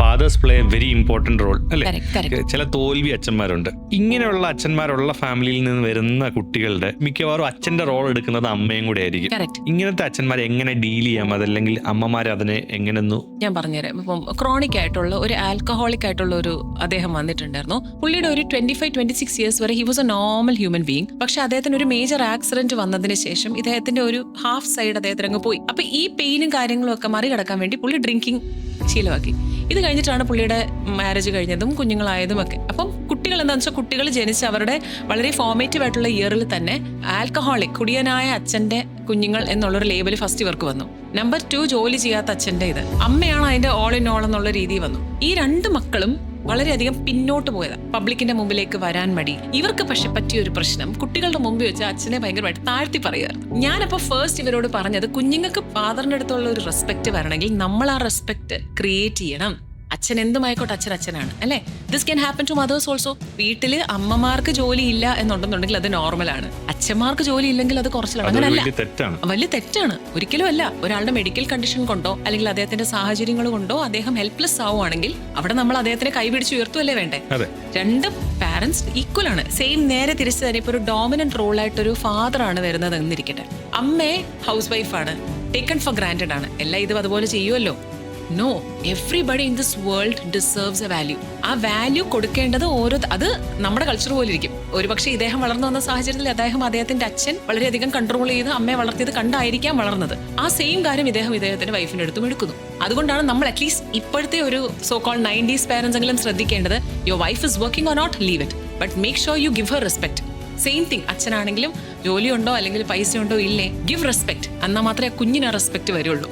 Fathers play a very important role അല്ലെ. ചില തോൽവി അച്ഛന്മാരുണ്ട്. ഇങ്ങനെയുള്ള അച്ഛന്മാരുള്ള ഫാമിലിയിൽ നിന്ന് വരുന്ന കുട്ടികളുടെ മിക്കവാറും അച്ഛന്റെ റോൾ എടുക്കുന്നത് അമ്മയും കൂടെ ആയിരിക്കും. ഇങ്ങനത്തെ അച്ഛന്മാരെ എങ്ങനെ ഡീൽ ചെയ്യാം, അതല്ലെങ്കിൽ അമ്മമാരെ അതിനെ എങ്ങനെയൊന്നു ഞാൻ പറഞ്ഞുതരാം. ഇപ്പം ക്രോണിക് ആയിട്ടുള്ള ഒരു ആൽക്കഹോളിക് ആയിട്ടുള്ള ഒരു അദ്ദേഹം വന്നിട്ടുണ്ടായിരുന്നു. പുള്ളിയുടെ ഒരു 25-26 ഇയേഴ്സ് വരെ he was A normal human being. പക്ഷെ അദ്ദേഹത്തിന് ഒരു മേജർ ആക്സിഡന്റ് വന്നതിന് ശേഷം ഇദ്ദേഹത്തിന്റെ ഒരു ഹാഫ് സൈഡ് അദ്ദേഹത്തിന് അങ്ങ് പോയി. അപ്പൊ ഈ പെയിനും കാര്യങ്ങളും ഒക്കെ മറികടക്കാൻ വേണ്ടി പുള്ളി ഡ്രിങ്കിങ് ശീലമാക്കി. ഇത് കഴിഞ്ഞിട്ടാണ് പുള്ളിയുടെ മാരേജ് കഴിഞ്ഞതും കുഞ്ഞുങ്ങളായതും ഒക്കെ. അപ്പം കുട്ടികൾ എന്താണെന്ന് വെച്ചാൽ കുട്ടികൾ ജനിച്ച് അവരുടെ വളരെ ഫോർമേറ്റീവ് ആയിട്ടുള്ള ഇയറിൽ തന്നെ ആൽക്കഹോളിക് കുടിയനായ അച്ഛന്റെ കുഞ്ഞുങ്ങൾ എന്നുള്ളൊരു ലേബൽ ഫസ്റ്റ് ഇവർക്ക് വന്നു. നമ്പർ 2 ജോലി ചെയ്യാത്ത അച്ഛന്റെ ഇത്. അമ്മയാണ് അതിന്റെ ഓൾ ഇൻ ഓൾ എന്നുള്ള രീതി വന്നു. ഈ 2 മക്കളും വളരെയധികം പിന്നോട്ട് പോയതാ, പബ്ലിക്കിന്റെ മുമ്പിലേക്ക് വരാൻ മടി. ഇവർക്ക് പക്ഷെ പറ്റിയൊരു പ്രശ്നം, കുട്ടികളുടെ മുമ്പിൽ വെച്ച് അച്ഛനെ ഭയങ്കരമായിട്ട് താഴ്ത്തി പറയുക. ഞാനപ്പോ ഫസ്റ്റ് ഇവരോട് പറഞ്ഞത്, കുഞ്ഞുങ്ങൾക്ക് ഫാദറിന്റെ അടുത്തുള്ള ഒരു റെസ്പെക്ട് വരണമെങ്കിൽ നമ്മൾ ആ റെസ്പെക്ട് ക്രിയേറ്റ് ചെയ്യണം. അച്ഛൻ എന്തുമായിക്കോട്ടെ, അച്ഛനാണ് അല്ലെ. This can happen to mothers also. വീട്ടില് അമ്മമാർക്ക് ജോലി ഇല്ല എന്നുണ്ടെന്നുണ്ടെങ്കിൽ അത് നോർമലാണ്. അച്ഛന്മാർക്ക് ജോലി ഇല്ലെങ്കിൽ അത് കുറച്ചിലാണ്. അങ്ങനല്ല, വലിയ തെറ്റാണ്. ഒരിക്കലും അല്ല. ഒരാളുടെ മെഡിക്കൽ കണ്ടീഷൻ കൊണ്ടോ അല്ലെങ്കിൽ അദ്ദേഹത്തിന്റെ സാഹചര്യങ്ങൾ കൊണ്ടോ അദ്ദേഹം ഹെൽപ്ലെസ് ആവുകയാണെങ്കിൽ അവിടെ നമ്മൾ അദ്ദേഹത്തിനെ കൈപിടിച്ച് ഉയർത്തുമല്ലേ വേണ്ടേ. 2 പാരന്റ്സ് ഈക്വൽ ആണ്. സെയിം നേരെ തിരിച്ചു തന്നെ. ഇപ്പൊ ഒരു ഡോമിനന്റ് റോളായിട്ടൊരു ഫാദർ ആണ് വരുന്നത് എന്നിരിക്കട്ടെ, അമ്മയെ ഹൗസ് വൈഫാണ്, ടേക്കൺ ഫോർ ഗ്രാൻഡഡ് ആണ്, എല്ലാം ഇതും അതുപോലെ ചെയ്യുമല്ലോ. No, everybody in this world deserves a value. ആ വാല്യൂ കൊടുക്കേണ്ടത് അത് നമ്മുടെ കൾച്ചർ പോലെ ഇരിക്കും. ഒരുപക്ഷെ ഇദ്ദേഹം വളർന്നു വന്ന സാഹചര്യത്തിൽ അദ്ദേഹത്തിന്റെ അച്ഛൻ വളരെയധികം കൺട്രോൾ ചെയ്ത് അമ്മയെ വളർത്തിയത് കണ്ടായിരിക്കാം വളർന്നത്. ആ സെയിം കാര്യം ഇദ്ദേഹത്തിന്റെ വൈഫിന്റെ അടുത്തും എടുക്കുന്നു. അതുകൊണ്ടാണ് നമ്മൾ അറ്റ്ലീസ്റ്റ് ഇപ്പോഴത്തെ ഒരു സോ കോൾ 90s പാരന്റ്സ് എങ്കിലും ശ്രദ്ധിക്കേണ്ടത്, your wife is working or not, leave it, but make sure you give her respect. Same thing, അച്ഛനാണെങ്കിലും ജോലിയുണ്ടോ അല്ലെങ്കിൽ പൈസ ഉണ്ടോ ഇല്ലേ, ഗിവ് റെസ്പെക്ട്. എന്നാൽ മാത്രമേ കുഞ്ഞിന് റെസ്പെക്ട് വരുള്ളൂ.